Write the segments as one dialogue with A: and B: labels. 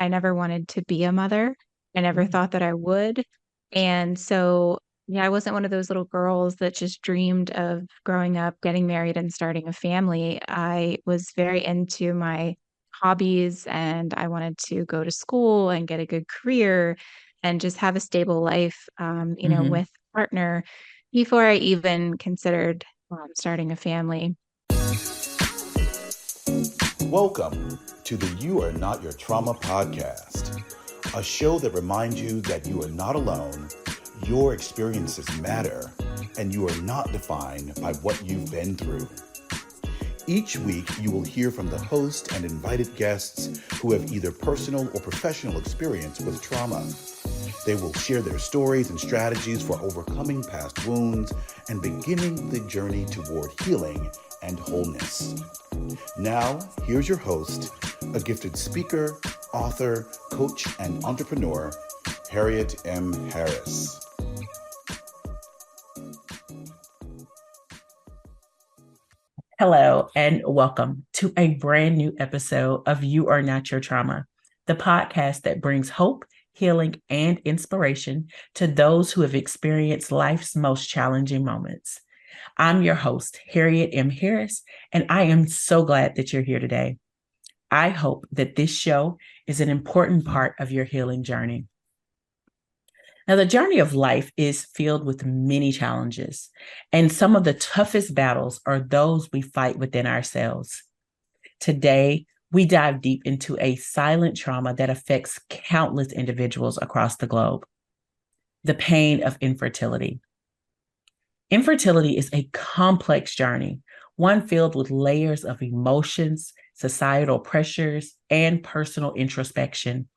A: I never wanted to be a mother. I never
B: Mm.
A: thought that I would. And so, yeah, I wasn't one of those little girls that just dreamed of growing up, getting married, and starting a family. I was very into my hobbies and I wanted to go to school and get a good career and just have a stable life,
B: Hmm.
A: with a partner before I even considered starting a family.
C: Welcome to the You Are Not Your Trauma podcast, a show that reminds you that you are not alone, your experiences matter, and you are not defined by what you've been through. Each week, you will hear from the host and invited guests who have either personal or professional experience with trauma. They will share their stories and strategies for overcoming past wounds and beginning the journey toward healing and wholeness. Now, here's your host, a gifted speaker, author, coach, and entrepreneur, Harriet M. Harris.
B: Hello, and welcome to a brand new episode of You Are Not Your Trauma, the podcast that brings hope, healing, and inspiration to those who have experienced life's most challenging moments. I'm your host, Harriet M. Harris, and I am so glad that you're here today. I hope that this show is an important part of your healing journey. Now, the journey of life is filled with many challenges, and some of the toughest battles are those we fight within ourselves. Today, we dive deep into a silent trauma that affects countless individuals across the globe: the pain of infertility. Infertility is a complex journey, one filled with layers of emotions, societal pressures, and personal introspection.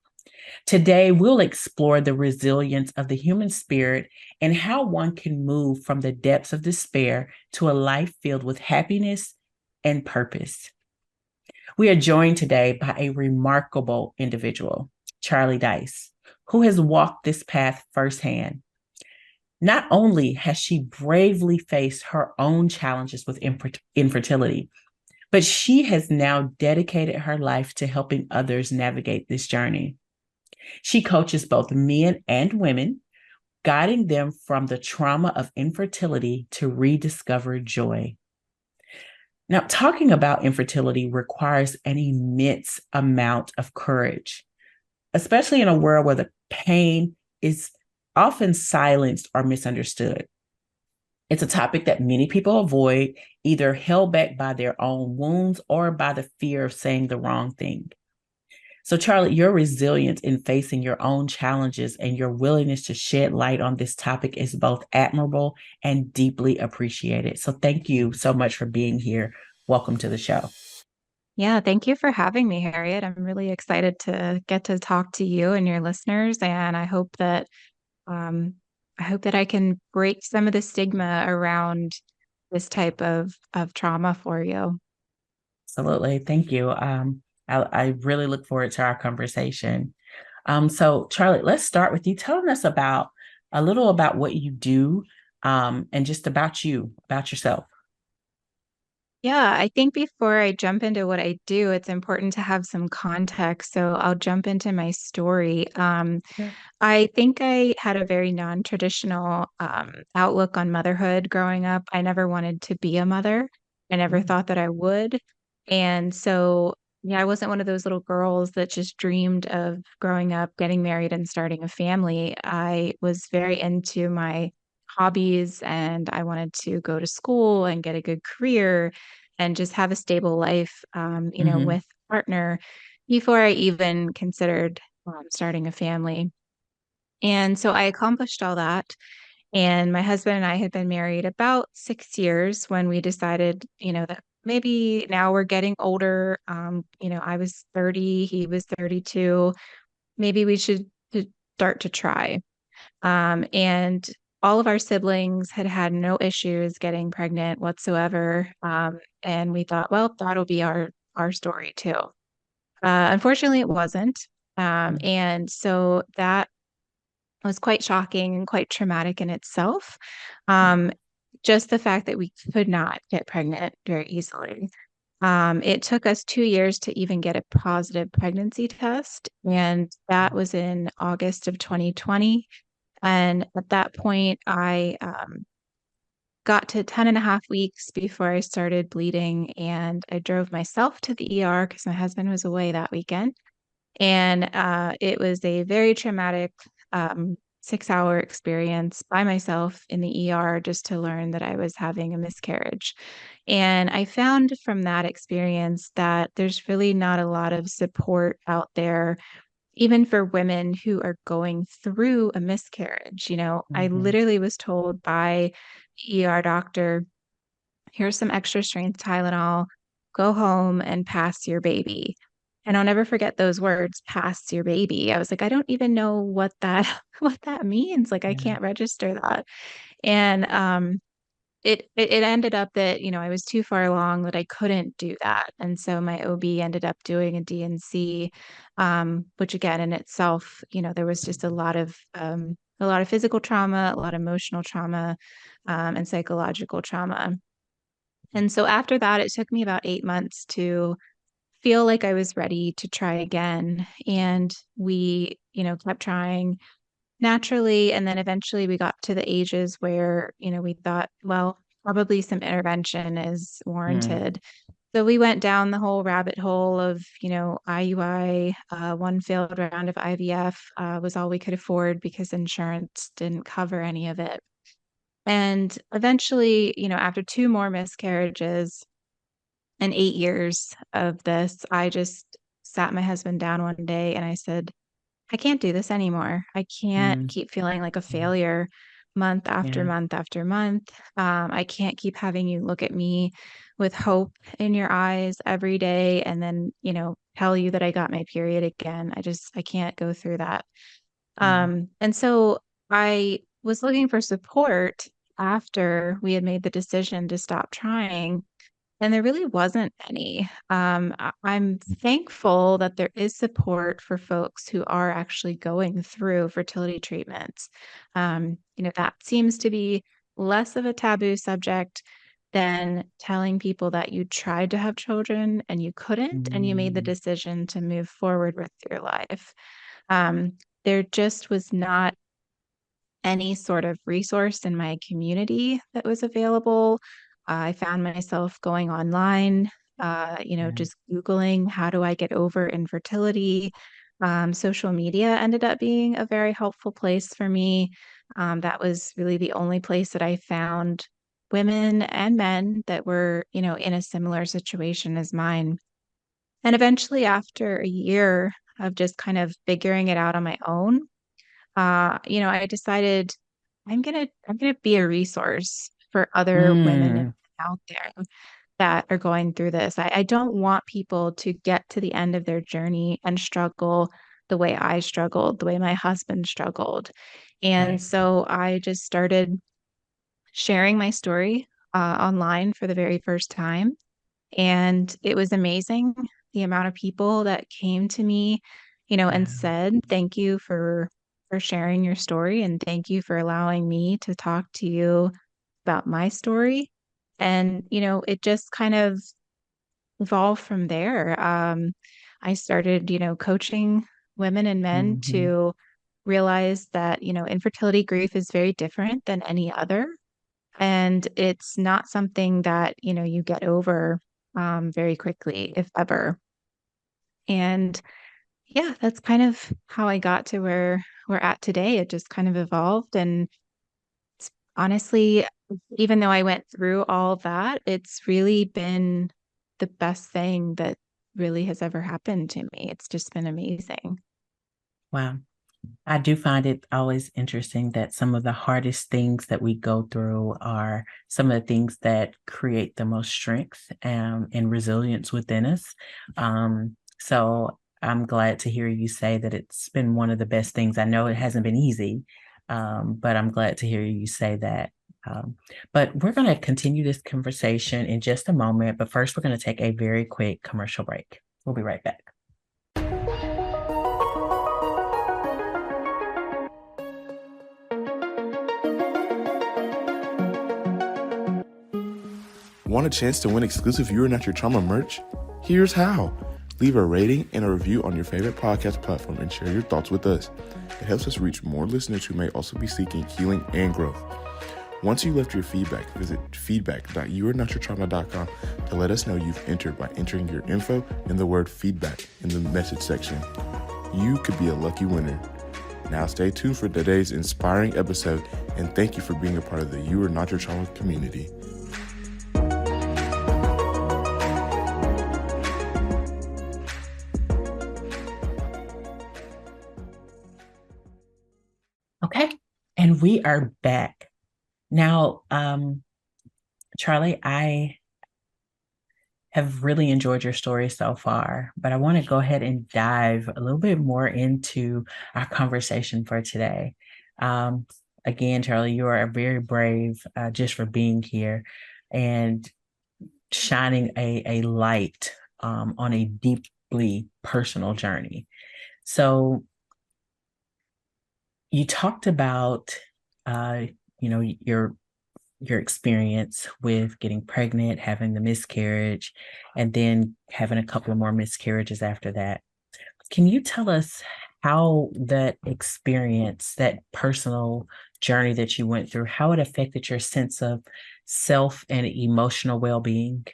B: Today, we'll explore the resilience of the human spirit and how one can move from the depths of despair to a life filled with happiness and purpose. We are joined today by a remarkable individual, Charlie Dice, who has walked this path firsthand. Not only has she bravely faced her own challenges with infertility, but she has now dedicated her life to helping others navigate this journey. She coaches both men and women, guiding them from the trauma of infertility to rediscover joy. Now, talking about infertility requires an immense amount of courage, especially in a world where the pain is often silenced or misunderstood. It's a topic that many people avoid, either held back by their own wounds or by the fear of saying the wrong thing. So, Charlie, your resilience in facing your own challenges and your willingness to shed light on this topic is both admirable and deeply appreciated. So, thank you so much for being here. Welcome to the show.
A: Yeah, thank you for having me, Harriet. I'm really excited to get to talk to you and your listeners, and um, I hope that I can break some of the stigma around this type of trauma for you.
B: Absolutely. Thank you. I really look forward to our conversation. So, Charlie, let's start with you telling us about a little about what you do, and just about you, about yourself.
A: Yeah, I think before I jump into what I do, it's important to have some context. So I'll jump into my story.
B: Yeah.
A: I think I had a very non-traditional outlook on motherhood growing up. I never wanted to be a mother. I never
B: Mm.
A: thought that I would. And so, yeah, I wasn't one of those little girls that just dreamed of growing up, getting married, and starting a family. I was very into my hobbies and I wanted to go to school and get a good career and just have a stable life,
B: Hmm.
A: with a partner before I even considered starting a family. And so I accomplished all that. And my husband and I had been married about 6 years when we decided, that maybe now we're getting older. I was 30, he was 32. Maybe we should start to try. And all of our siblings had had no issues getting pregnant whatsoever. And we thought, well, that'll be our story too. Unfortunately, it wasn't. And so that was quite shocking and quite traumatic in itself. Um, just the fact that we could not get pregnant very easily. It took us 2 years to even get a positive pregnancy test, and that was in August of 2020. And at that point, I got to 10 and a half weeks before I started bleeding, and I drove myself to the ER because my husband was away that weekend. And it was a very traumatic 6-hour experience by myself in the ER just to learn that I was having a miscarriage. And I found from that experience that there's really not a lot of support out there, even for women who are going through a miscarriage. I
B: Mhm.
A: literally was told by the ER doctor, here's some extra strength Tylenol, go home and pass your baby. And I'll never forget those words, pass your baby. I was like, I don't even know what that what that means. Like I
B: Yeah.
A: can't register that. And it ended up that, I was too far along that I couldn't do that. And so my OB ended up doing a DNC, which again in itself, there was just a lot of physical trauma, a lot of emotional trauma, and psychological trauma. And so after that, it took me about 8 months to feel like I was ready to try again. And we, kept trying naturally. And then eventually we got to the ages where, we thought, well, probably some intervention is
B: Mm.
A: warranted. So we went down the whole rabbit hole of, IUI. One failed round of IVF was all we could afford because insurance didn't cover any of it. And eventually, after two more miscarriages, and 8 years of this, I just sat my husband down one day and I said, I can't do this anymore. I can't
B: Mm.
A: keep feeling like a
B: Mm.
A: failure month after
B: Yeah.
A: month after month. I can't keep having you look at me with hope in your eyes every day and then, tell you that I got my period again. I can't go through that.
B: Mm.
A: And so I was looking for support after we had made the decision to stop trying, and there really wasn't any. I'm thankful that there is support for folks who are actually going through fertility treatments. That seems to be less of a taboo subject than telling people that you tried to have children and you couldn't, and you made the
B: Mm.
A: decision to move forward with your life. Um, there just was not any sort of resource in my community that was available. I found myself going online,
B: Yeah.
A: just Googling, how do I get over infertility? Social media ended up being a very helpful place for me. That was really the only place that I found women and men that were, in a similar situation as mine. And eventually, after a year of just kind of figuring it out on my own, I decided I'm gonna be a resource for other women
B: Mm.
A: out there that are going through this. I don't want people to get to the end of their journey and struggle the way I struggled, the way my husband struggled. And
B: Right.
A: so I just started sharing my story online for the very first time. And it was amazing the amount of people that came to me, and
B: Wow.
A: said, thank you for sharing your story and thank you for allowing me to talk to you about my story. And, it just kind of evolved from there. I started, coaching women and men
B: Mhm.
A: to realize that, infertility grief is very different than any other. And it's not something that, you get over very quickly, if ever. And yeah, that's kind of how I got to where we're at today. It just kind of evolved. And honestly, even though I went through all that, it's really been the best thing that really has ever happened to me. It's just been amazing.
B: Wow. I do find it always interesting that some of the hardest things that we go through are some of the things that create the most strength and resilience within us. So I'm glad to hear you say that it's been one of the best things. I know it hasn't been easy, but I'm glad to hear you say that. Um, but we're going to continue this conversation in just a moment. But first, we're going to take a very quick commercial break. We'll be right back.
D: Want a chance to win exclusive You Are Not Your Trauma merch? Here's how. Leave a rating and a review on your favorite podcast platform and share your thoughts with us. It helps us reach more listeners who may also be seeking healing and growth. Once you left your feedback, visit feedback.youarenotyourtrauma.com to let us know you've entered by entering your info and the word feedback in the message section. You could be a lucky winner. Now stay tuned for today's inspiring episode, and thank you for being a part of the You Are Not Your Trauma community.
B: Okay, and we are back. Now, Charlie, I have really enjoyed your story so far, but I want to go ahead and dive a little bit more into our conversation for today. Again, Charlie, you are very brave just for being here and shining a light on a deeply personal journey. So you talked about, your experience with getting pregnant, having the miscarriage, and then having a couple of more miscarriages after that. Can you tell us how that experience, that personal journey that you went through, how it affected your sense of self and emotional well-being?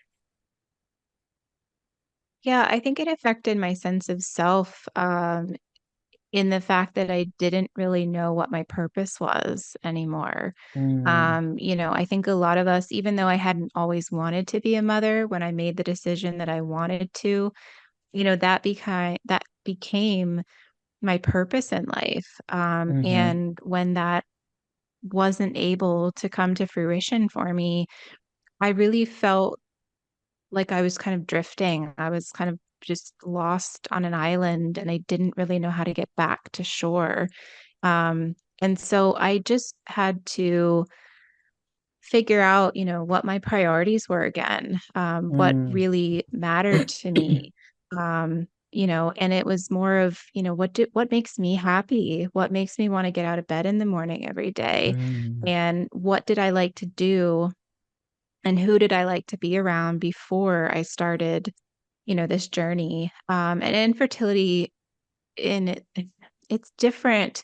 A: Yeah, I think it affected my sense of self, in the fact that I didn't really know what my purpose was anymore.
B: Mm,
A: I think a lot of us, even though I hadn't always wanted to be a mother, when I made the decision that I wanted to, that became my purpose in life.
B: mhm,
A: And when that wasn't able to come to fruition for me, I really felt like I was kind of drifting. I was kind of just lost on an island and I didn't really know how to get back to shore. And so I just had to figure out, what my priorities were again, what
B: mm,
A: really mattered to me. And it was more of, what makes me happy? What makes me want to get out of bed in the morning every day?
B: mm,
A: And what did I like to do? And who did I like to be around before I started, this journey? And infertility in it, it's different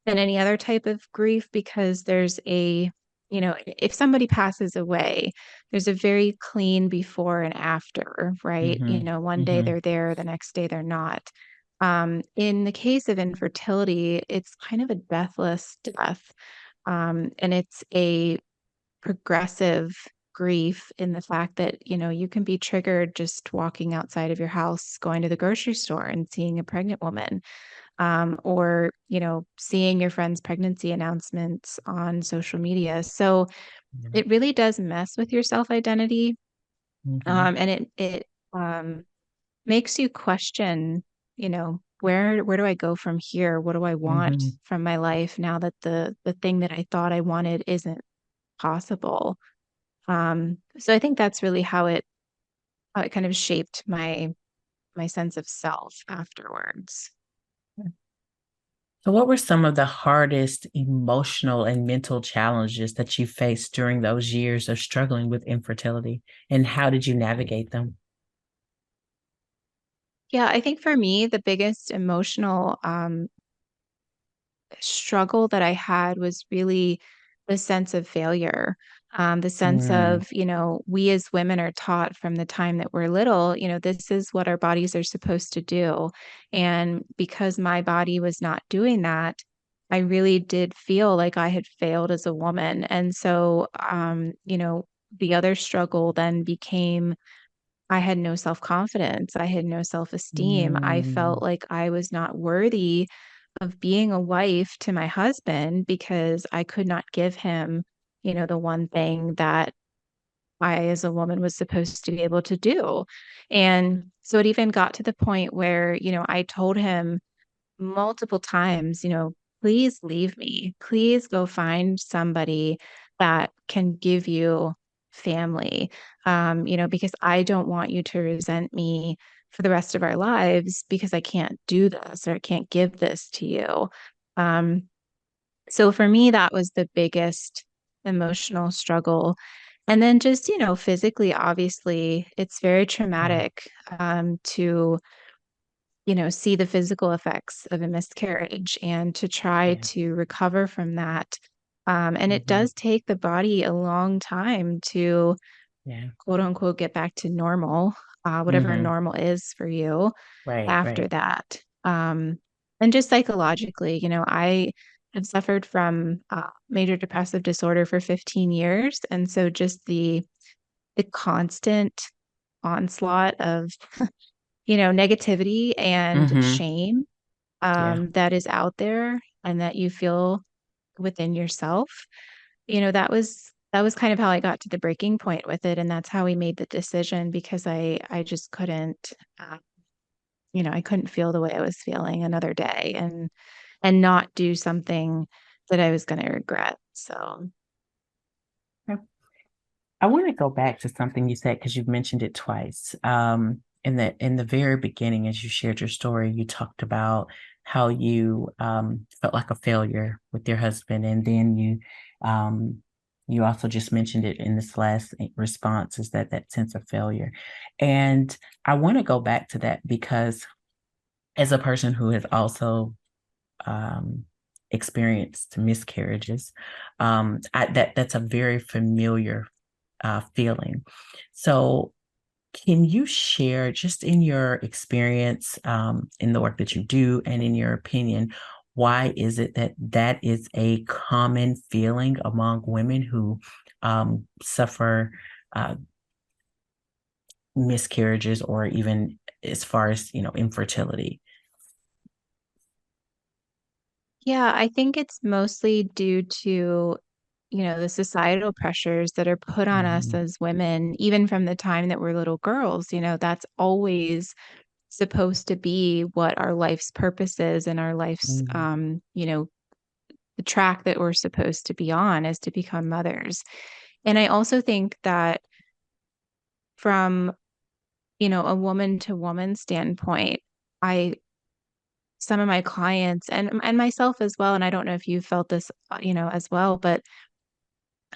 A: than any other type of grief because if somebody passes away, there's a very clean before and after, right?
B: mhm,
A: One day
B: mhm,
A: they're there, the next day they're not. In the case of infertility, it's kind of a deathless death. And it's a progressive grief in the fact that, you can be triggered just walking outside of your house, going to the grocery store and seeing a pregnant woman, or seeing your friend's pregnancy announcements on social media. So
B: mhm,
A: it really does mess with your self identity,
B: mhm,
A: and it makes you question, where do I go from here? What do I want
B: mhm.
A: from my life now that the thing that I thought I wanted isn't possible? So I think that's really how it kind of shaped my sense of self afterwards.
B: So, what were some of the hardest emotional and mental challenges that you faced during those years of struggling with infertility, and how did you navigate them?
A: Yeah, I think for me, the biggest emotional struggle that I had was really the sense of failure. The sense
B: Mm,
A: of, we as women are taught from the time that we're little, this is what our bodies are supposed to do. And because my body was not doing that, I really did feel like I had failed as a woman. And so, the other struggle then became I had no self confidence. I had no self esteem. I felt
B: mm,
A: like I was not worthy of being a wife to my husband because I could not give him, the one thing that I, as a woman, was supposed to be able to do. And so it even got to the point where, I told him multiple times, please leave me. Please go find somebody that can give you family, because I don't want you to resent me for the rest of our lives because I can't do this or I can't give this to you. Um, so for me, that was the biggest emotional struggle. And then just, physically, obviously, it's very
B: Yeah.
A: traumatic to, see the physical effects of a miscarriage and to try
B: Yeah.
A: to recover from that. And it
B: Hmm.
A: does take the body a long time to
B: Yeah.
A: quote unquote get back to normal, whatever
B: Hmm.
A: normal is for you
B: Right.
A: after
B: Right.
A: that. And just psychologically, I have suffered from major depressive disorder for 15 years. And so just the constant onslaught of, negativity and
B: Hmm.
A: shame
B: Yeah.
A: that is out there and that you feel within yourself, that was kind of how I got to the breaking point with it. And that's how we made the decision because I just couldn't, I couldn't feel the way I was feeling another day and not do something that I was going to regret. So,
B: I want to go back to something you said because you've mentioned it twice. In the very beginning, as you shared your story, you talked about how you felt like a failure with your husband, and then you also just mentioned it in this last response, is that sense of failure. And I want to go back to that because as a person who has also um, experienced miscarriages, that's a very familiar feeling. So, can you share, just in your experience, in the work that you do, and in your opinion, why is it that that is a common feeling among women who suffer uh, miscarriages, or even as far as infertility?
A: yeah, I think it's mostly due to, the societal pressures that are put on us
B: Mhm.
A: as women, even from the time that we're little girls. That's always supposed to be what our life's purpose is and our life's,
B: Mhm.
A: the track that we're supposed to be on is to become mothers. And I also think that from, a woman to woman standpoint, I some of my clients and myself as well, and I don't know if you felt this, as well, but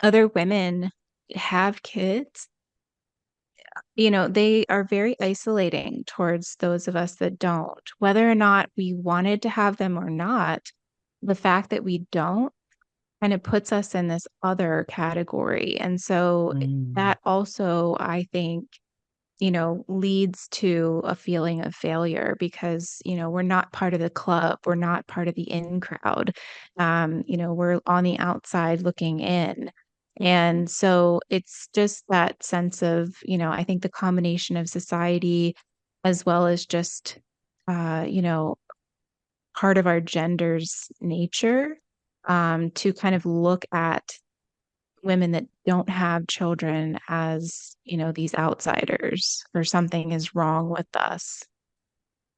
A: other women have kids, they are very isolating towards those of us that don't. Whether or not we wanted to have them or not, the fact that we don't kind of puts us in this other category. And so
B: Mm.
A: that also, I think, leads to a feeling of failure because, we're not part of the club, we're not part of the in crowd. We're on the outside looking in. And so it's just that sense of, I think the combination of society as well as just, part of our gender's nature to kind of look at women that don't have children as, these outsiders or something is wrong with us.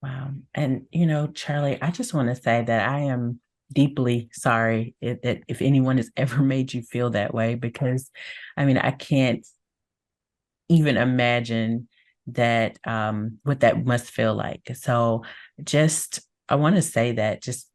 B: Wow. And, Charlie, I just want to say that I am deeply sorry that if anyone has ever made you feel that way, because I mean, I can't even imagine that, what that must feel like. So just, I want to say that just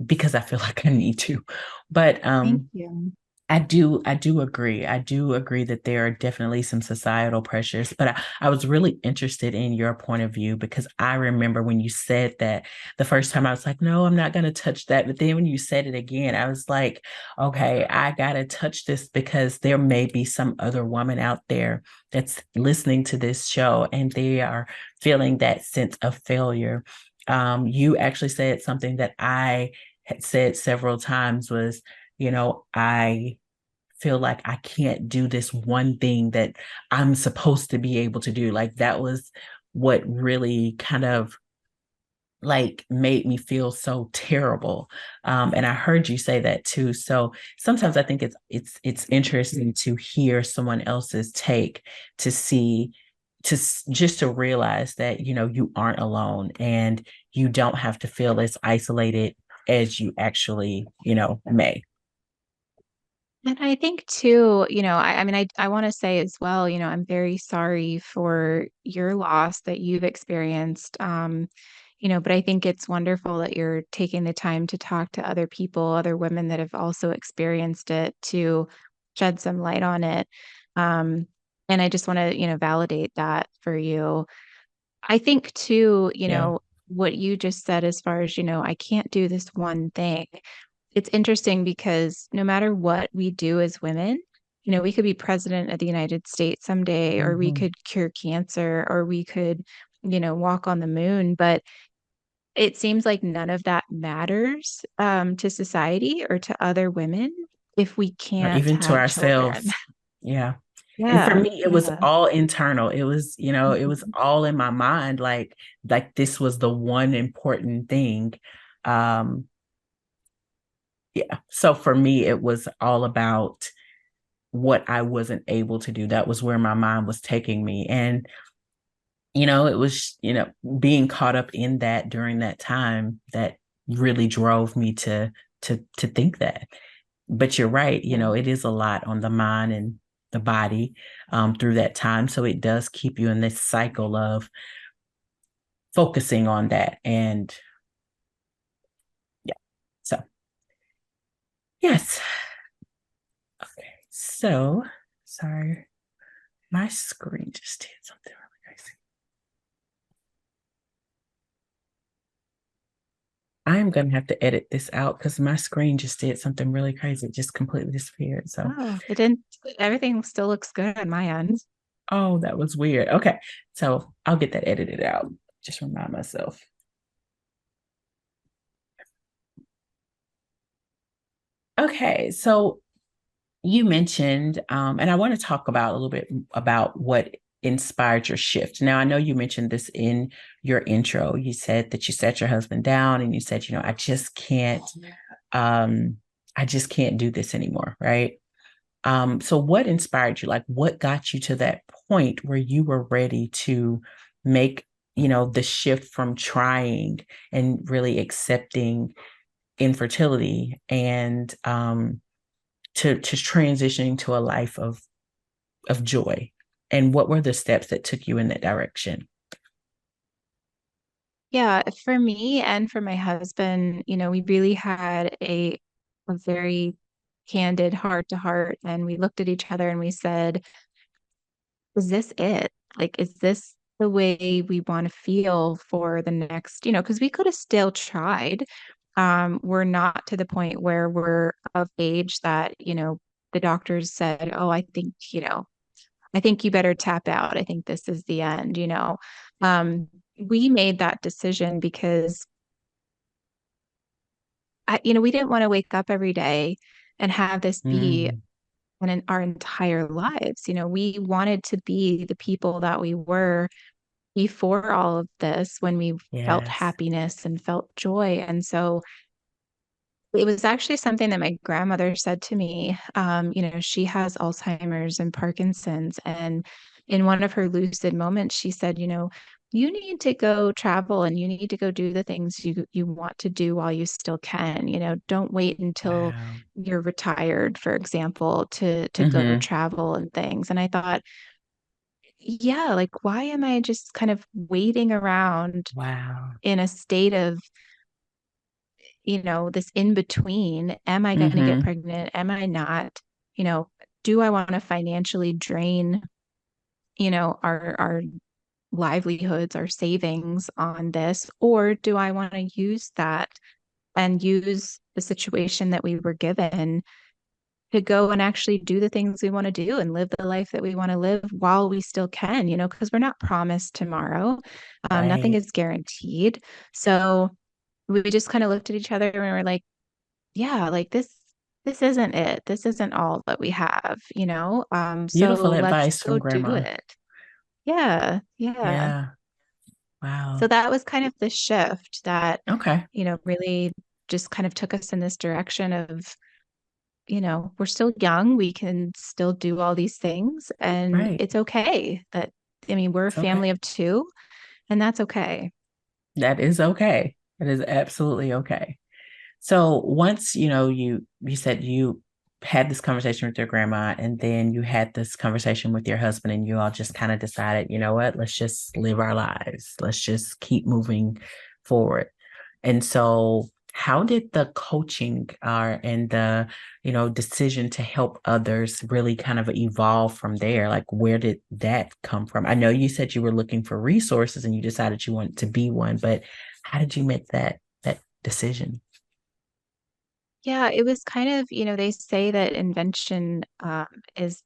B: because I feel like I need to. But
A: Thank you.
B: I do agree. I do agree that there are definitely some societal pressures, but I was really interested in your point of view because I remember when you said that the first time I was like, no, I'm not going to touch that. But then when you said it again, I was like, okay, I got to touch this because there may be some other woman out there that's listening to this show and they are feeling that sense of failure. You actually said something that I had said several times was, I feel like I can't do this one thing that I'm supposed to be able to do. Like that was what really kind of like made me feel so terrible. And I heard you say that too. So sometimes I think it's interesting to hear someone else's take to see just to realize that you aren't alone and you don't have to feel as isolated as you actually may.
A: And I think too, I mean, I want to say as well, I'm very sorry for your loss that you've experienced. But I think it's wonderful that you're taking the time to talk to other people, other women that have also experienced it to shed some light on it. And I just want to, validate that for you. I think too,
B: Yeah.
A: what you just said as far as, I can't do this one thing. It's interesting because no matter what we do as women, we could be president of the United States someday, or we
B: Mm-hmm.
A: could cure cancer, or we could, walk on the moon. But it seems like none of that matters to society or to other women if we
B: Or
A: can't
B: even to
A: have children.
B: ourselves. Yeah. And for
A: Yeah,
B: me, it was
A: yeah.
B: all internal. It was, it was
A: Mhm.
B: all in my mind, like this was the one important thing. Um, yeah. So for me, it was all about what I wasn't able to do. That was where my mind was taking me. And, it was, being caught up in that during that time that really drove me to think that. But you're right,
A: Yeah.
B: it is a lot on the mind and the body through that time. So it does keep you in this cycle of focusing on that. And yeah, so yes. Okay. So sorry, my screen just did something really crazy. I'm gonna have to edit this out because my screen just did something really crazy. It just completely disappeared. So,
A: Oh, it didn't, everything still looks good on my end.
B: oh, that was weird. Okay. So I'll get that edited out. Just remind myself. Okay. So you mentioned, and I want to talk about a little bit about what inspired your shift. Now, I know you mentioned this in your intro. You said that you set your husband down and you said, um, I just can't do this anymore. Right. So what inspired you? Like what got you to that point where you were ready to make, the shift from trying and really accepting infertility and to transitioning to a life of joy? And what were the steps that took you in that direction?
A: Yeah, for me and for my husband, we really had a very candid heart to heart, and we looked at each other and we said, is this it? Like, is this the way we want to feel for the next, because we could have still tried. We're not to the point where we're of age that, the doctors said, oh, I think you better tap out. I think this is the end. We made that decision because we didn't want to wake up every day and have this be
B: Mm,
A: in our entire lives. We wanted to be the people that we were before all of this when we felt
B: yes.
A: happiness and felt joy. And so it was actually something that my grandmother said to me. She has Alzheimer's and Parkinson's. And in one of her lucid moments, she said, you need to go travel and you need to go do the things you want to do while you still can. Don't wait until
B: Wow.
A: you're retired, for example, to go
B: Mm-hmm.
A: travel and things. And I thought, yeah, like why am I just kind of waiting around
B: Wow.
A: in a state of this in between? Am I going to get
B: Mm-hmm.
A: pregnant? Am I not? You know, do I want to financially drain, our livelihoods, our savings on this? Or do I want to use that and use the situation that we were given to go and actually do the things we want to do and live the life that we want to live while we still can, because we're not promised tomorrow. Nothing
B: Right.
A: is guaranteed. So we just kind of looked at each other and we were like, yeah, like this isn't it. This isn't all that we have. So
B: Beautiful
A: let's
B: advice from
A: go do
B: grandma.
A: it. Yeah, yeah.
B: Yeah.
A: So
B: Wow.
A: that was kind of the shift that,
B: Okay.
A: really just kind of took us in this direction of, we're still young, we can still do all these things, and
B: Right.
A: it's okay that, we're a
B: It's okay.
A: family of two, and that's okay.
B: That is okay. That is absolutely okay. So once, you said you had this conversation with your grandma and then you had this conversation with your husband and you all just kind of decided, you know what, let's just live our lives. Let's just keep moving forward. And so how did the coaching and the, decision to help others really kind of evolve from there? Like, where did that come from? I know you said you were looking for resources and you decided you wanted to be one, but how did you make that decision?
A: Yeah, it was kind of, they say that invention is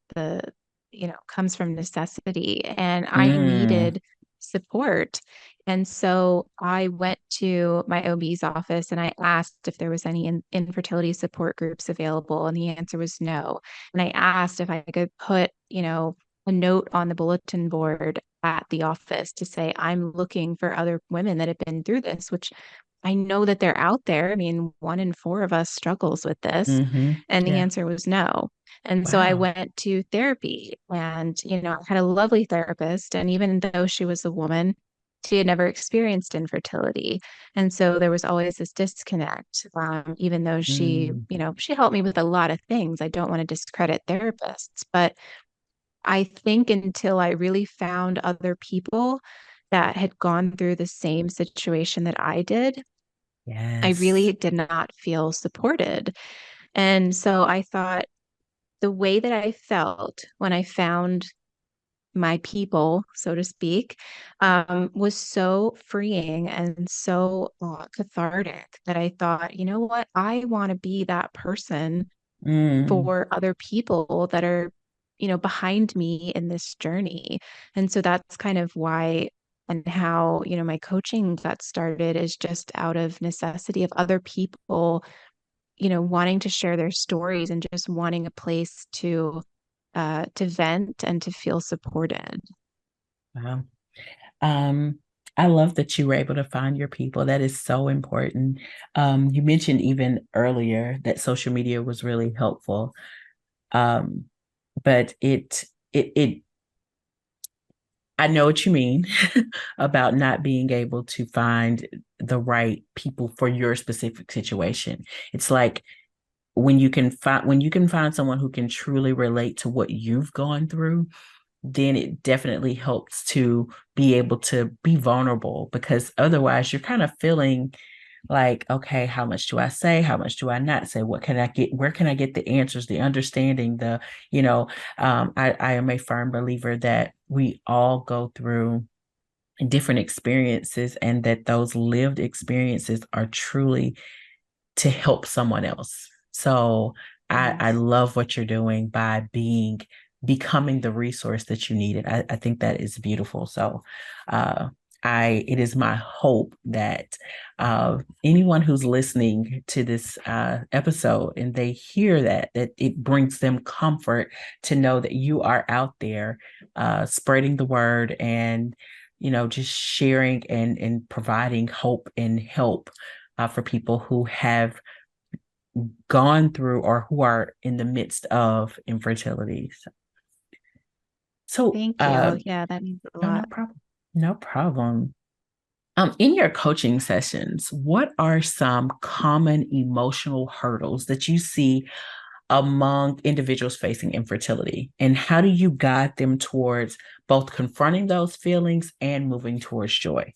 A: comes from necessity. And I
B: Mm,
A: needed support. And so I went to my OB's office and I asked if there was any infertility support groups available. And the answer was no. And I asked if I could put, a note on the bulletin board at the office to say, I'm looking for other women that have been through this, which I know that they're out there. I mean, 1 in 4 of us struggles with this. And the
B: yeah.
A: answer was no. And so I
B: Wow.
A: went to therapy and, I had a lovely therapist. And even though she was a woman, she had never experienced infertility. And so there was always this disconnect, even though
B: Mm,
A: she helped me with a lot of things. I don't want to discredit therapists, but I think until I really found other people that had gone through the same situation that I did, I
B: yes.
A: really did not feel supported. And so I thought the way that I felt when I found my people, so to speak, was so freeing and so cathartic that I thought, you know what? I want to be that person
B: Mm,
A: for other people that are, behind me in this journey. And so that's kind of why and how, my coaching got started is just out of necessity of other people, wanting to share their stories and just wanting a place to vent and to feel supported.
B: wow. Um, I love that you were able to find your people. That is so important. You mentioned even earlier that social media was really helpful. Um, but it I know what you mean about not being able to find the right people for your specific situation. It's like when you can find someone who can truly relate to what you've gone through, then it definitely helps to be able to be vulnerable, because otherwise you're kind of feeling like, okay, how much do I say? How much do I not say? What can I get? Where can I get the answers, the understanding, you know, I am a firm believer that we all go through different experiences and that those lived experiences are truly to help someone else. So I
A: Yes.
B: love what you're doing by becoming the resource that you needed. I think that is beautiful. So uh, it is my hope that anyone who's listening to this episode and they hear that it brings them comfort to know that you are out there spreading the word and just sharing and providing hope and help for people who have gone through or who are in the midst of infertility. So,
A: Thank you. Yeah, that means a
B: no, no
A: lot.
B: problem. No problem. In your coaching sessions, what are some common emotional hurdles that you see among individuals facing infertility? And how do you guide them towards both confronting those feelings and moving towards joy?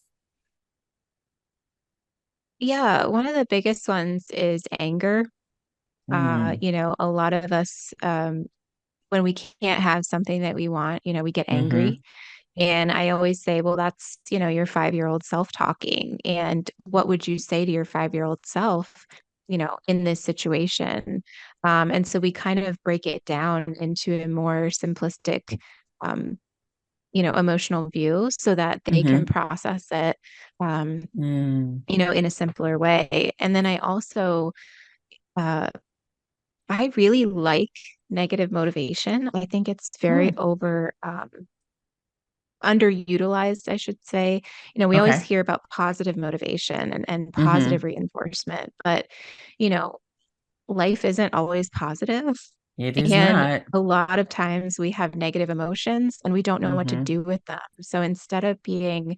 A: Yeah, one of the biggest ones is anger.
B: Mm,
A: A lot of us, when we can't have something that we want, we get
B: mm-hmm,
A: angry. And I always say, well, that's, your 5-year-old self talking. And what would you say to your 5-year-old self, in this situation? And so we kind of break it down into a more simplistic, um, emotional view so that they can
B: mm-hmm,
A: process it, um,
B: mm,
A: in a simpler way. And then I also, uh, I really like negative motivation. I think it's very
B: mm.
A: underutilized, I should say. We always
B: Okay.
A: hear about positive motivation and
B: Mm-hmm.
A: positive reinforcement, but, you know, life isn't always positive.
B: It is
A: And
B: not.
A: a lot of times we have negative emotions and we don't know what to
B: Mm-hmm.
A: do with them. So instead of being,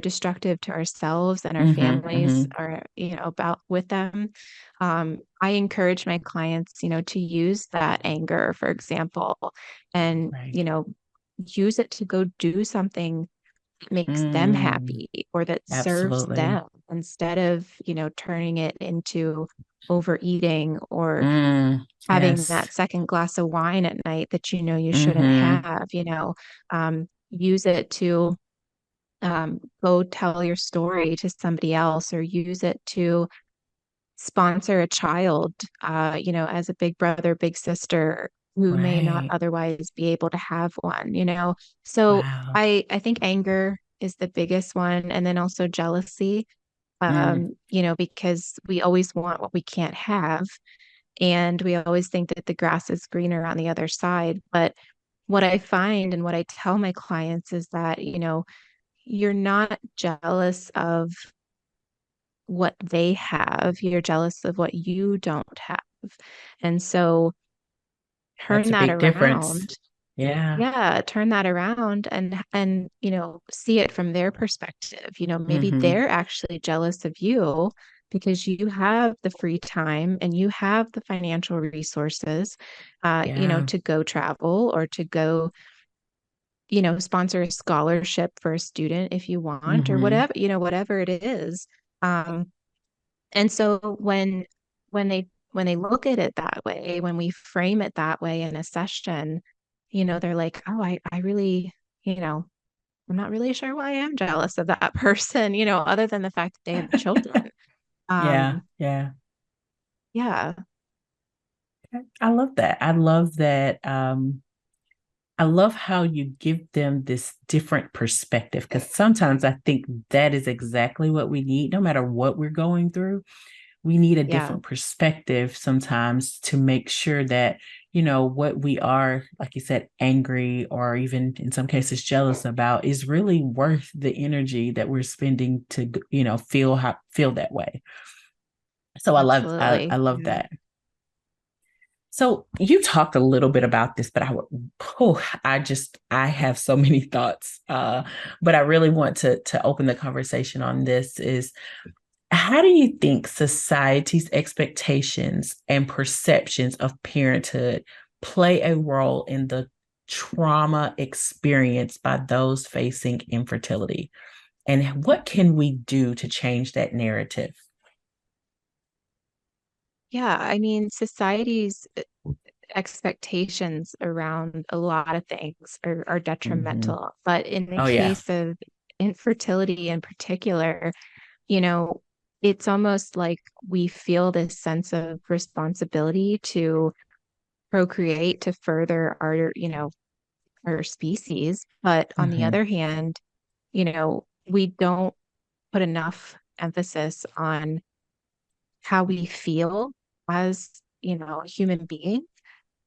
A: destructive to ourselves and our
B: Mm-hmm.
A: families
B: Mm-hmm.
A: or, about with them, I encourage my clients, to use that anger, for example, and,
B: Right.
A: use it to go do something makes them
B: Mm,
A: happy or that serves
B: absolutely.
A: them instead of, turning it into overeating or having
B: Yes.
A: that second glass of wine at night that you shouldn't
B: Mm-hmm.
A: have, use it to go tell your story to somebody else or use it to sponsor a child, as a big brother, big sister who may not
B: Right.
A: otherwise be able to have one. So
B: Wow.
A: I think anger is the biggest one, and then also jealousy,
B: Mm,
A: because we always want what we can't have. And we always think that the grass is greener on the other side. But what I find and what I tell my clients is that, you're not jealous of what they have, you're jealous of what you don't have. And so
B: that's
A: turn
B: a
A: that
B: big difference.
A: around.
B: Yeah.
A: Yeah, turn that around and see it from their perspective. Maybe
B: Mm-hmm.
A: they're actually jealous of you because you have the free time and you have the financial resources,
B: Yeah.
A: to go travel or to go, sponsor a scholarship for a student if you want, or
B: Mm-hmm.
A: whatever it is. Um, and so when they look at it that way, when we frame it that way in a session, they're like, oh, I really, I'm not really sure why I am jealous of that person, other than the fact that they have children.
B: Yeah.
A: Um,
B: Yeah.
A: yeah,
B: I love that. I love that. I love how you give them this different perspective because sometimes I think that is exactly what we need, no matter what we're going through. We need a
A: yeah,
B: different perspective sometimes to make sure that, what we are, like you said, angry or even in some cases jealous about is really worth the energy that we're spending to, feel that way. So I
A: absolutely.
B: love
A: Yeah.
B: that. So you talked a little bit about this, but I have so many thoughts. But I really want to open the conversation on this is how do you think society's expectations and perceptions of parenthood play a role in the trauma experienced by those facing infertility? And what can we do to change that narrative?
A: Yeah, I mean, society's expectations around a lot of things are
B: Mm-hmm.
A: detrimental. But in the
B: Oh, yeah.
A: case of infertility in particular, you know, it's almost like we feel this sense of responsibility to procreate to further our species. But on the
B: Mm-hmm.
A: other hand, we don't put enough emphasis on how we feel as, human beings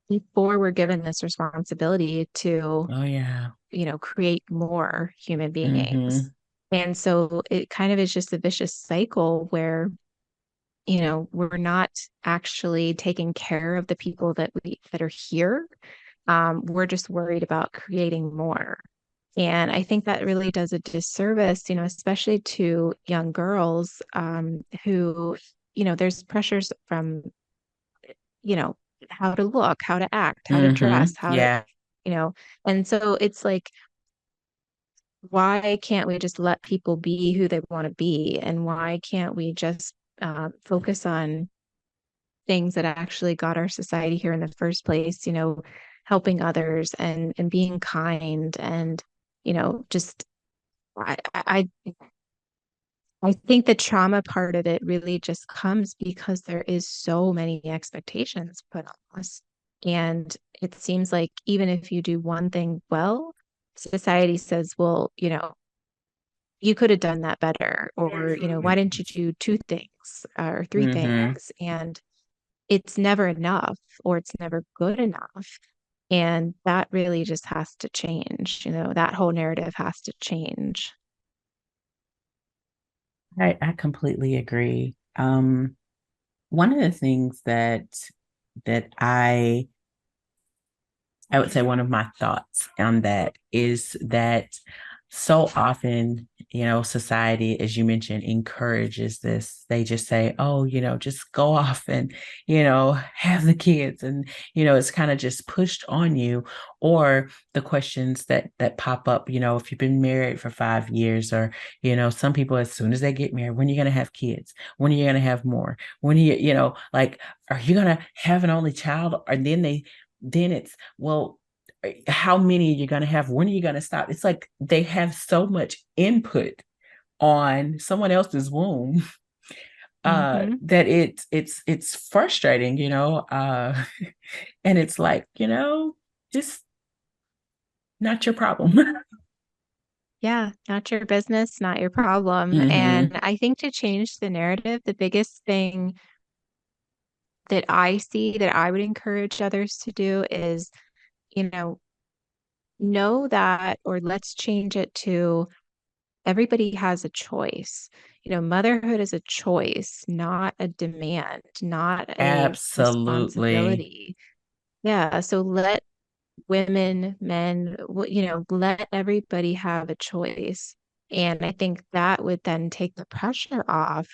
A: before we're given this responsibility to,
B: Oh, yeah.
A: create more human beings.
B: Mm-hmm.
A: And so it kind of is just a vicious cycle where, we're not actually taking care of the people that are here. We're just worried about creating more. And I think that really does a disservice, especially to young girls, who, there's pressures from, you know, how to look, how to act, how to
B: Mm-hmm.
A: dress, how to,
B: Yeah.
A: you know, and so it's like, why can't we just let people be who they want to be? And why can't we just focus on things that actually got our society here in the first place, helping others and being kind and, just I think the trauma part of it really just comes because there is so many expectations put on us. And it seems like even if you do one thing well, society says, well, you could have done that better. Or, why didn't you do two things or three
B: Mm-hmm.
A: things? And it's never enough or it's never good enough. And that really just has to change. That whole narrative has to change.
B: I completely agree. One of the things that I would say one of my thoughts on that is that so often society, as you mentioned, encourages this. They just say, oh, just go off and, have the kids. And, it's kind of just pushed on you. Or the questions that pop up, if you've been married for 5 years, or, some people, as soon as they get married, when are you going to have kids? When are you going to have more? When are you, like, are you going to have an only child? Or then it's, well, how many are you going to have? When are you going to stop? It's like they have so much input on someone else's womb that it's frustrating, and it's like, just not your problem.
A: Yeah, not your business, not your problem. And I think to change the narrative, the biggest thing that I see that I would encourage others to do is, you know that, or let's change it to everybody has a choice. Motherhood is a choice, not a demand, not a
B: Absolutely.
A: responsibility. Yeah, so let women, men, let everybody have a choice. And I think that would then take the pressure off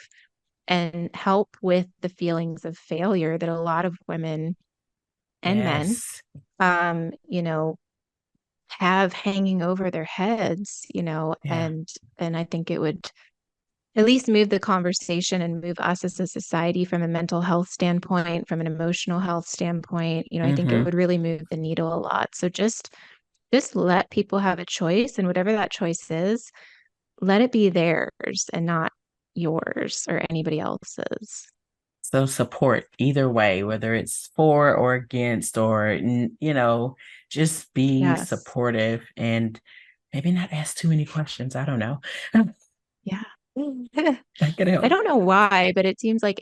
A: and help with the feelings of failure that a lot of women and men,
B: Yes.
A: um, you know, have hanging over their heads,
B: Yeah.
A: and I think it would at least move the conversation and move us as a society from a mental health standpoint, from an emotional health standpoint. I think it would really move the needle a lot. So just let people have a choice, and whatever that choice is, let it be theirs and not yours or anybody else's.
B: So support either way, whether it's for or against, or, just being
A: Yes.
B: supportive and maybe not ask too many questions. I don't know.
A: Yeah.
B: That could
A: I
B: help.
A: don't know why, but it seems like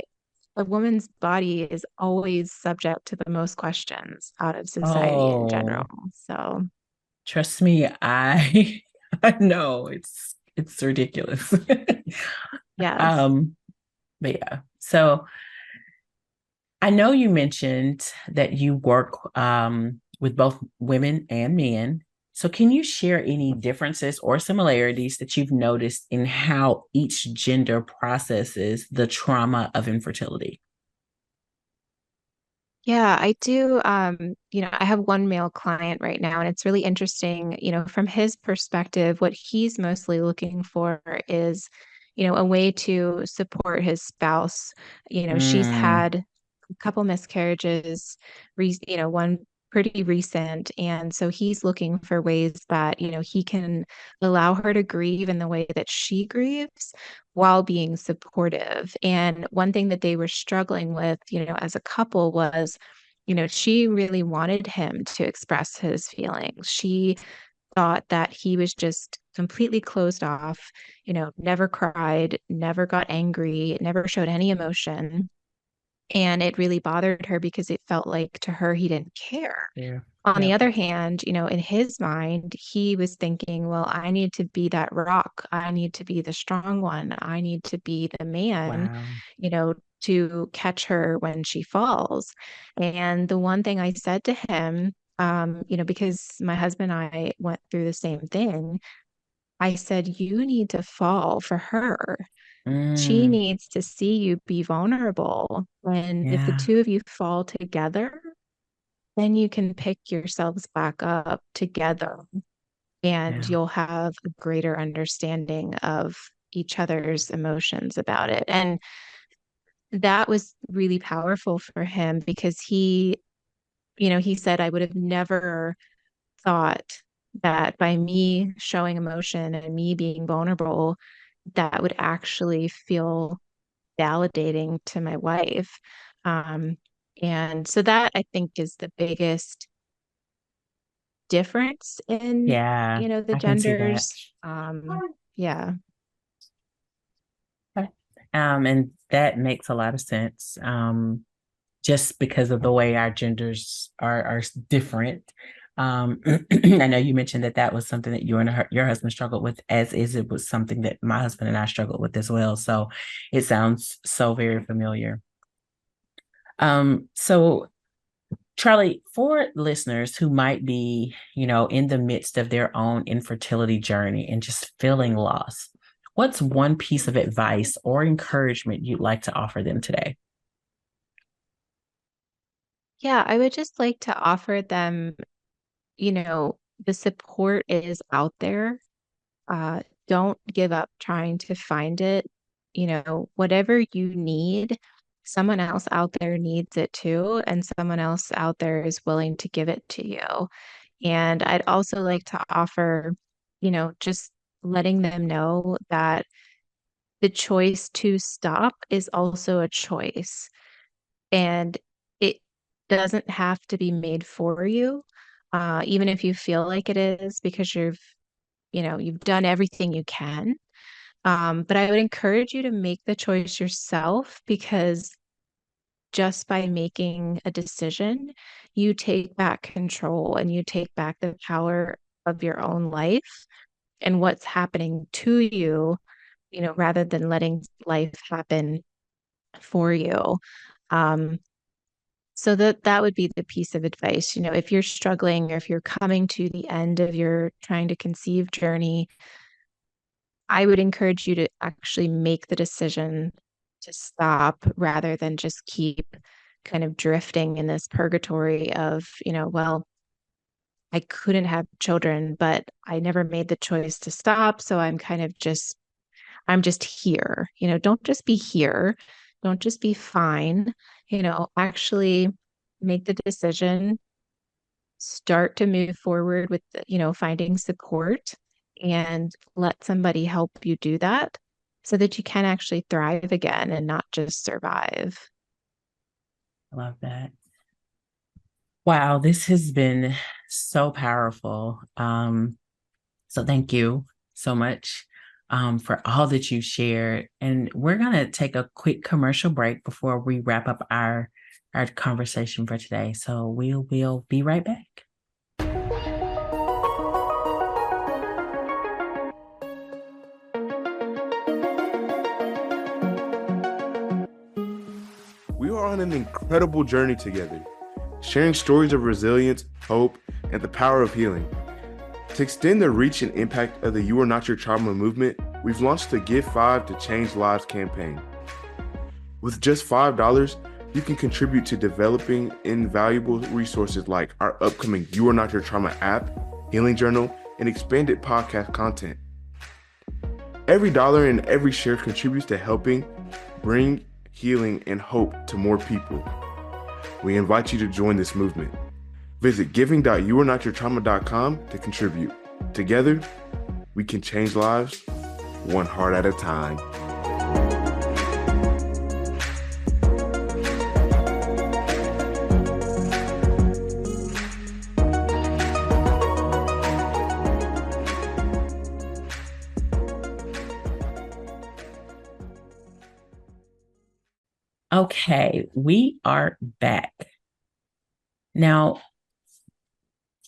A: a woman's body is always subject to the most questions out of society in general.
B: Oh,
A: So,
B: trust me, I I know it's ridiculous.
A: yes.
B: um, but yeah. So I know you mentioned that you work with both women and men. So can you share any differences or similarities that you've noticed in how each gender processes the trauma of infertility?
A: Yeah, I do. I have one male client right now, and it's really interesting. From his perspective, what he's mostly looking for is, a way to support his spouse. She's
B: Mm,
A: had a couple miscarriages, one pretty recent. And so he's looking for ways that, he can allow her to grieve in the way that she grieves while being supportive. And one thing that they were struggling with, as a couple was, she really wanted him to express his feelings. She thought that he was just completely closed off, never cried, never got angry, never showed any emotion. And it really bothered her because it felt like to her he didn't care.
B: yeah.
A: On the
B: Yep.
A: other hand, in his mind, he was thinking, well, I need to be that rock. I need to be the strong one. I need to be the man,
B: Wow.
A: to catch her when she falls. And the one thing I said to him, because my husband and I went through the same thing, I said, you need to fall for her. She
B: Mm,
A: needs to see you be vulnerable. And if the
B: yeah.
A: two of you fall together, then you can pick yourselves back up together and
B: Yeah.
A: you'll have a greater understanding of each other's emotions about it. And that was really powerful for him because he said, I would have never thought that by me showing emotion and me being vulnerable, that would actually feel validating to my wife. Um, and so that I think is the biggest difference in,
B: Yeah.
A: the
B: I can see that.
A: genders. Yeah.
B: Okay. And that makes a lot of sense. Just because of the way our genders are different. I know you mentioned that was something that you and your husband struggled with, as is it was something that my husband and I struggled with as well. So it sounds so very familiar. So Charlie, for listeners who might be, in the midst of their own infertility journey and just feeling lost, what's one piece of advice or encouragement you'd like to offer them today?
A: Yeah, I would just like to offer them, the support is out there. Don't give up trying to find it. Whatever you need, someone else out there needs it too, and someone else out there is willing to give it to you. And I'd also like to offer, just letting them know that the choice to stop is also a choice. And it doesn't have to be made for you, even if you feel like it is, because you've done everything you can. But I would encourage you to make the choice yourself, because just by making a decision, you take back control and you take back the power of your own life and what's happening to you, rather than letting life happen for you. Um, so that would be the piece of advice. If you're struggling or if you're coming to the end of your trying to conceive journey, I would encourage you to actually make the decision to stop rather than just keep kind of drifting in this purgatory of, well, I couldn't have children, but I never made the choice to stop. So I'm just here. Don't just be here. Don't just be fine. Actually make the decision, start to move forward with, finding support, and let somebody help you do that so that you can actually thrive again and not just survive.
B: I love that. Wow, this has been so powerful. So thank you so much for all that you shared. And we're going to take a quick commercial break before we wrap up our conversation for today. So we'll be right back.
D: We are on an incredible journey together, sharing stories of resilience, hope, and the power of healing. To extend the reach and impact of the You Are Not Your Trauma movement, we've launched the Give 5 to Change Lives campaign. With just $5, you can contribute to developing invaluable resources like our upcoming You Are Not Your Trauma app, healing journal, and expanded podcast content. Every dollar and every share contributes to helping bring healing and hope to more people. We invite you to join this movement. Visit giving.youarenotyourtrauma.com to contribute. Together, we can change lives one heart at a time.
B: Okay, we are back. Now,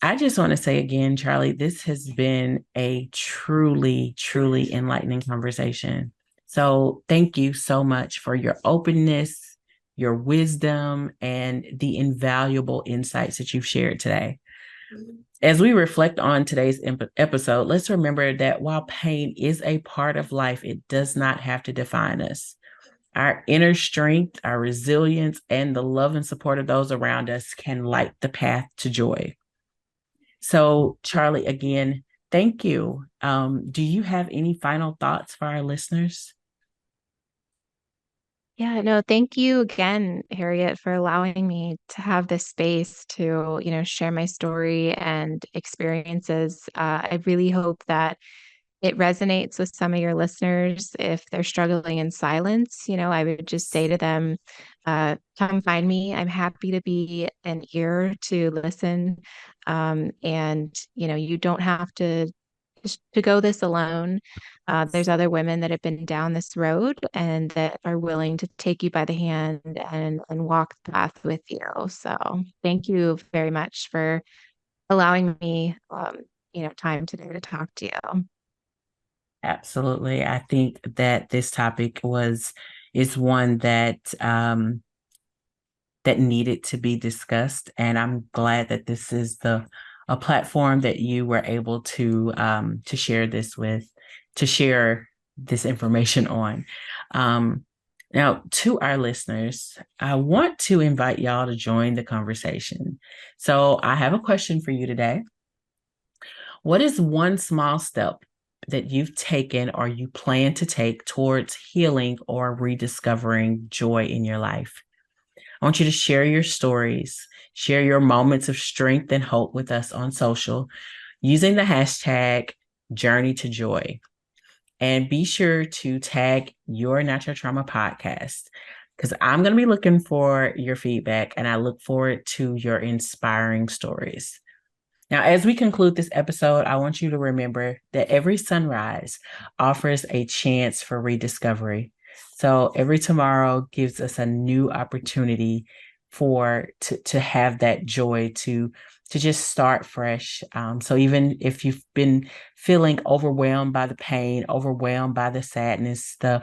B: I just want to say again, Charlie, this has been a truly, truly enlightening conversation. So thank you so much for your openness, your wisdom, and the invaluable insights that you've shared today. As we reflect on today's episode, let's remember that while pain is a part of life, it does not have to define us. Our inner strength, our resilience, and the love and support of those around us can light the path to joy. So, Charlie, again, thank you. Do you have any final thoughts for our listeners?
A: Yeah, no, thank you again, Harriet, for allowing me to have this space to, share my story and experiences. I really hope that it resonates with some of your listeners. If they're struggling in silence, I would just say to them, come find me. I'm happy to be an ear to listen. And, you don't have to go this alone. There's other women that have been down this road and that are willing to take you by the hand and walk the path with you. So thank you very much for allowing me, time today to talk to you.
B: Absolutely. I think that this topic is one that needed to be discussed, and I'm glad that this is a platform that you were able to share this with, to share this information on. Now, to our listeners, I want to invite y'all to join the conversation. So I have a question for you today. What is one small step that you've taken or you plan to take towards healing or rediscovering joy in your life? I want you to share your stories, share your moments of strength and hope with us on social using the hashtag Journey to Joy. And be sure to tag Your Natural Trauma Podcast, because I'm going to be looking for your feedback and I look forward to your inspiring stories. Now, as we conclude this episode, I want you to remember that every sunrise offers a chance for rediscovery. So every tomorrow gives us a new opportunity to have that joy, to just start fresh. So even if you've been feeling overwhelmed by the pain, overwhelmed by the sadness, the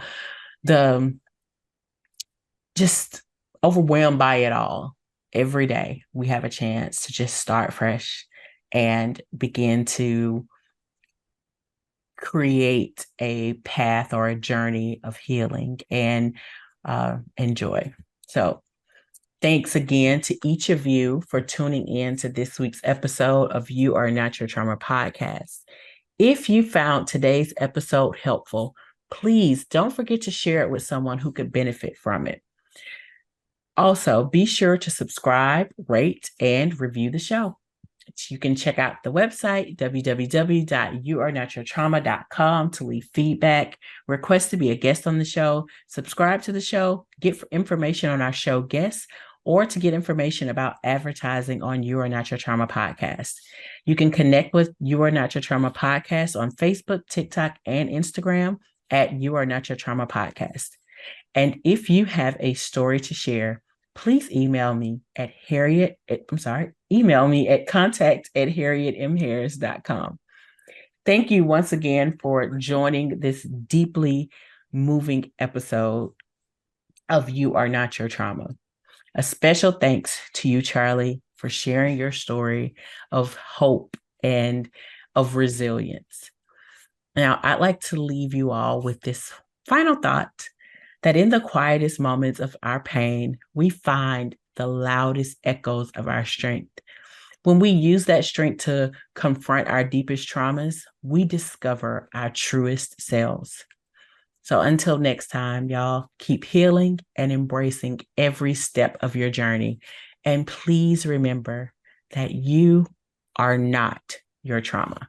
B: just overwhelmed by it all, every day we have a chance to just start fresh and begin to create a path or a journey of healing and joy. So thanks again to each of you for tuning in to this week's episode of You Are Not Your Trauma podcast. If you found today's episode helpful, please don't forget to share it with someone who could benefit from it. Also, be sure to subscribe, rate, and review the show. You can check out the website, www.youarenotyourtrauma.com, to leave feedback, request to be a guest on the show, subscribe to the show, get information on our show guests, or to get information about advertising on You Are Not Your Trauma podcast. You can connect with You Are Not Your Trauma podcast on Facebook, TikTok, and Instagram at You Are Not Your Trauma podcast. And if you have a story to share, please email me at contact@harrietmharris.com. Thank you once again for joining this deeply moving episode of You Are Not Your Trauma. A special thanks to you, Charlie, for sharing your story of hope and of resilience. Now, I'd like to leave you all with this final thought, that in the quietest moments of our pain, we find the loudest echoes of our strength. When we use that strength to confront our deepest traumas, we discover our truest selves. So until next time, y'all, keep healing and embracing every step of your journey. And please remember that you are not your trauma.